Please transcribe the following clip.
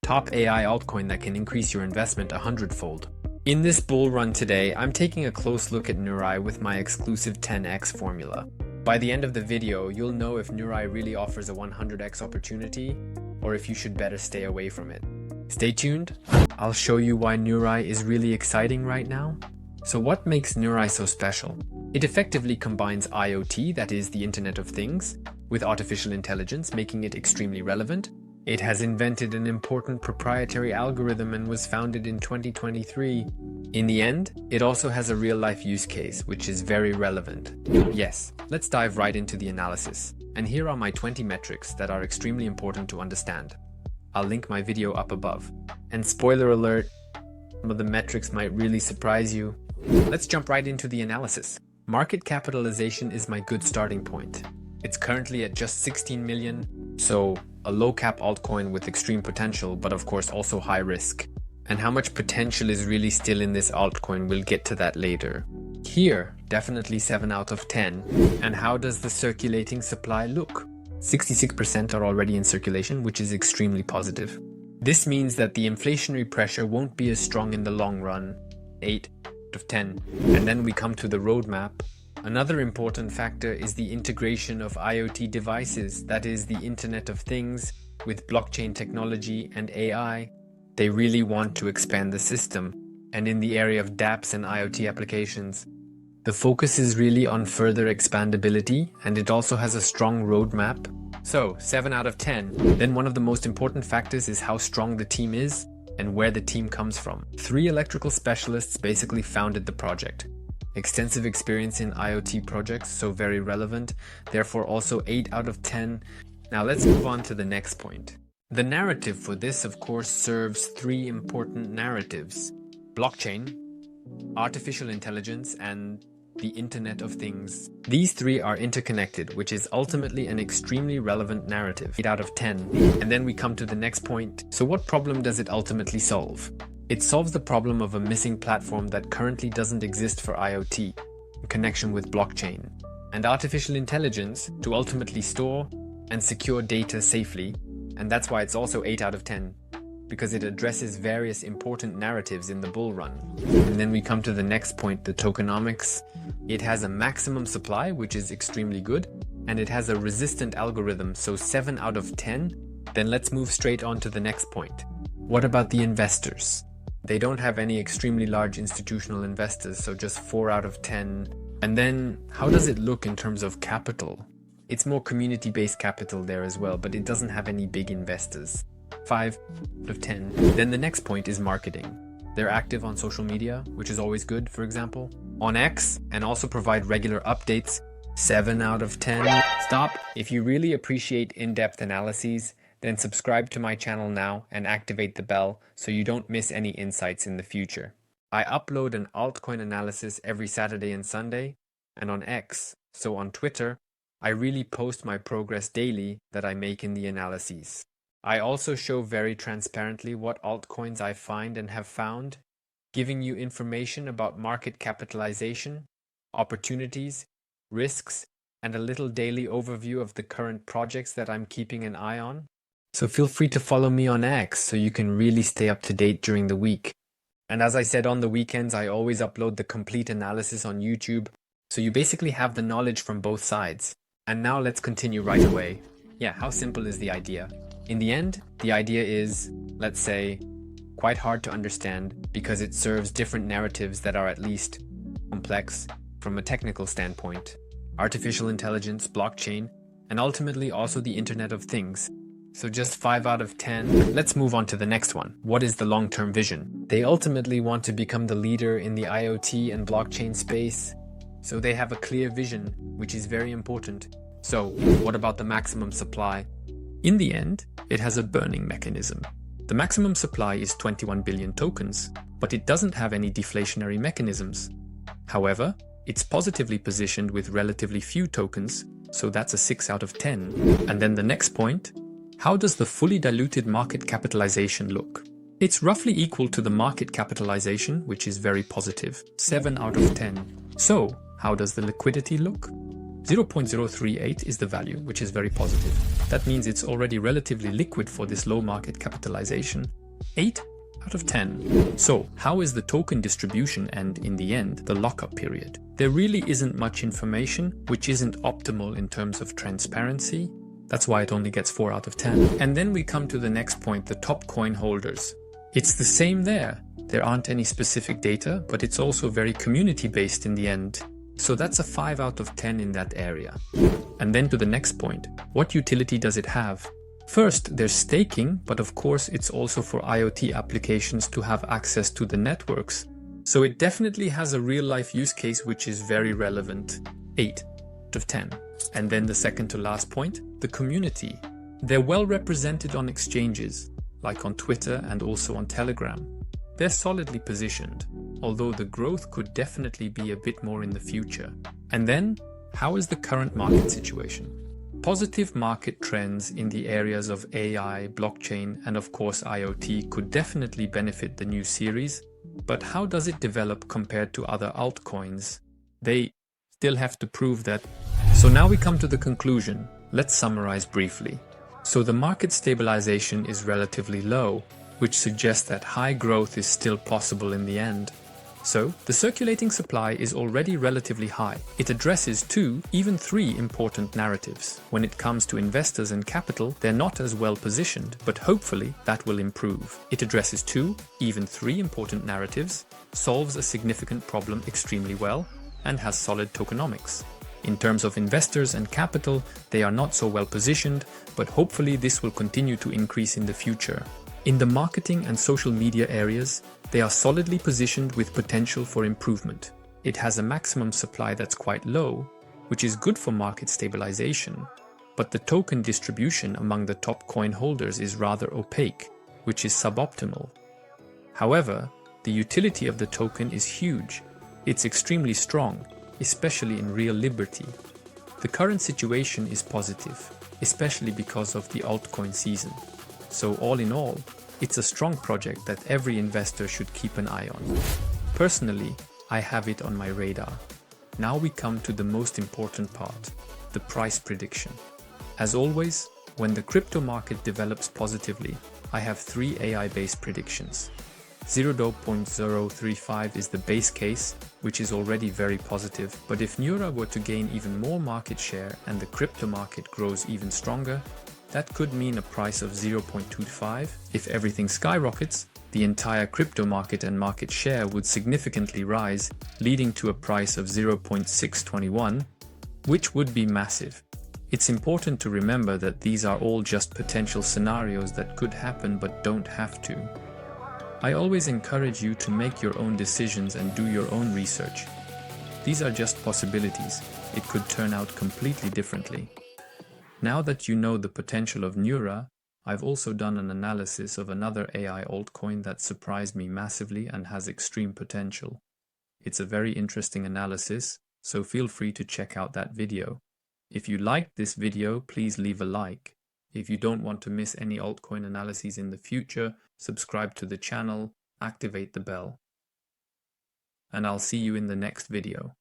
top AI altcoin that can increase your investment 100-fold. In this bull run today, I'm taking a close look at Neurai with my exclusive 10x formula. By the end of the video, you'll know if Neurai really offers a 100x opportunity or if you should better stay away from it. Stay tuned. I'll show you why Neurai is really exciting right now. So what makes Neurai so special? It effectively combines IoT, that is the Internet of Things, with artificial intelligence, making it extremely relevant. It has invented an important proprietary algorithm and was founded in 2023. In the end, it also has a real-life use case, which is very relevant. Yes, let's dive right into the analysis. And here are my 20 metrics that are extremely important to understand. I'll link my video up above. And spoiler alert, some of the metrics might really surprise you. Let's jump right into the analysis. Market capitalization is my good starting point. It's currently at just 16 million, so a low cap altcoin with extreme potential, but of course also high risk. And how much potential is really still in this altcoin, we'll get to that later. Here, definitely 7 out of 10. And how does the circulating supply look? 66% are already in circulation, which is extremely positive. This means that the inflationary pressure won't be as strong in the long run. 8 out of 10. And then we come to the roadmap. Another important factor is the integration of IoT devices, that is the Internet of Things, with blockchain technology and AI. They really want to expand the system. And in the area of dApps and IoT applications, the focus is really on further expandability, and it also has a strong roadmap. So, 7 out of 10. Then one of the most important factors is how strong the team is and where the team comes from. 3 electrical specialists basically founded the project. Extensive experience in IoT projects, so very relevant, therefore also 8 out of 10. Now let's move on to the next point. The narrative for this, of course, serves 3 important narratives: blockchain, artificial intelligence, and the Internet of Things. These 3 are interconnected, which is ultimately an extremely relevant narrative. 8 out of 10. And then we come to the next point. So what problem does it ultimately solve? It solves the problem of a missing platform that currently doesn't exist for IoT, in connection with blockchain, and artificial intelligence to ultimately store and secure data safely, and that's why it's also 8 out of 10, because it addresses various important narratives in the bull run. And then we come to the next point, the tokenomics. It has a maximum supply, which is extremely good, and it has a resistant algorithm, so 7 out of 10. Then let's move straight on to the next point. What about the investors? They don't have any extremely large institutional investors, so just 4 out of 10. And then, how does it look in terms of capital? It's more community-based capital there as well, but it doesn't have any big investors. 5 out of 10. Then the next point is marketing. They're active on social media, which is always good, for example, on X, and also provide regular updates. 7 out of 10. Stop! If you really appreciate in-depth analyses, then subscribe to my channel now and activate the bell so you don't miss any insights in the future. I upload an altcoin analysis every Saturday and Sunday, and on X, so on Twitter, I really post my progress daily that I make in the analyses. I also show very transparently what altcoins I find and have found, giving you information about market capitalization, opportunities, risks, and a little daily overview of the current projects that I'm keeping an eye on. So feel free to follow me on X so you can really stay up to date during the week. And as I said, on the weekends, I always upload the complete analysis on YouTube, so you basically have the knowledge from both sides. And now let's continue right away. Yeah, how simple is the idea? In the end, the idea is, let's say, quite hard to understand because it serves different narratives that are at least complex from a technical standpoint. Artificial intelligence, blockchain, and ultimately also the Internet of Things. So just 5 out of 10. Let's move on to the next one. What is the long-term vision? They ultimately want to become the leader in the IoT and blockchain space. So they have a clear vision, which is very important. So what about the maximum supply? In the end, it has a burning mechanism. The maximum supply is 21 billion tokens, but it doesn't have any deflationary mechanisms. However, it's positively positioned with relatively few tokens, so that's a 6 out of 10. And then the next point, how does the fully diluted market capitalization look? It's roughly equal to the market capitalization, which is very positive, 7 out of 10. So, how does the liquidity look? 0.038 is the value, which is very positive. That means it's already relatively liquid for this low market capitalization. 8 out of 10. So, how is the token distribution and, in the end, the lockup period? There really isn't much information, which isn't optimal in terms of transparency. That's why it only gets 4 out of 10. And then we come to the next point, the top coin holders. It's the same there. There aren't any specific data, but it's also very community-based in the end. So that's a 5 out of 10 in that area. And then to the next point, what utility does it have? First, there's staking, but of course it's also for IoT applications to have access to the networks. So it definitely has a real-life use case which is very relevant. 8 out of 10. And then the second to last point, the community. They're well represented on exchanges, like on Twitter and also on Telegram. They're solidly positioned, although the growth could definitely be a bit more in the future. And then, how is the current market situation? Positive market trends in the areas of AI, blockchain, and of course IoT could definitely benefit the new series, but how does it develop compared to other altcoins? They still have to prove that. So now we come to the conclusion. Let's summarize briefly. So the market stabilization is relatively low, which suggests that high growth is still possible in the end. So, the circulating supply is already relatively high. It addresses 2, even 3 important narratives. When it comes to investors and capital, they're not as well positioned, but hopefully that will improve. It addresses 2, even 3 important narratives, solves a significant problem extremely well, and has solid tokenomics. In terms of investors and capital, they are not so well positioned, but hopefully this will continue to increase in the future. In the marketing and social media areas, they are solidly positioned with potential for improvement. It has a maximum supply that's quite low, which is good for market stabilization, but the token distribution among the top coin holders is rather opaque, which is suboptimal. However, the utility of the token is huge. It's extremely strong, especially in real liberty. The current situation is positive, especially because of the altcoin season. So all in all, it's a strong project that every investor should keep an eye on. Personally, I have it on my radar. Now we come to the most important part, the price prediction. As always, when the crypto market develops positively, I have 3 AI-based predictions. 0.035 is the base case, which is already very positive, but if Neurai were to gain even more market share and the crypto market grows even stronger, that could mean a price of 0.25. If everything skyrockets, the entire crypto market and market share would significantly rise, leading to a price of 0.621, which would be massive. It's important to remember that these are all just potential scenarios that could happen but don't have to. I always encourage you to make your own decisions and do your own research. These are just possibilities. It could turn out completely differently. Now that you know the potential of Neurai, I've also done an analysis of another AI altcoin that surprised me massively and has extreme potential. It's a very interesting analysis, so feel free to check out that video. If you liked this video, please leave a like. If you don't want to miss any altcoin analyses in the future, subscribe to the channel, activate the bell. And I'll see you in the next video.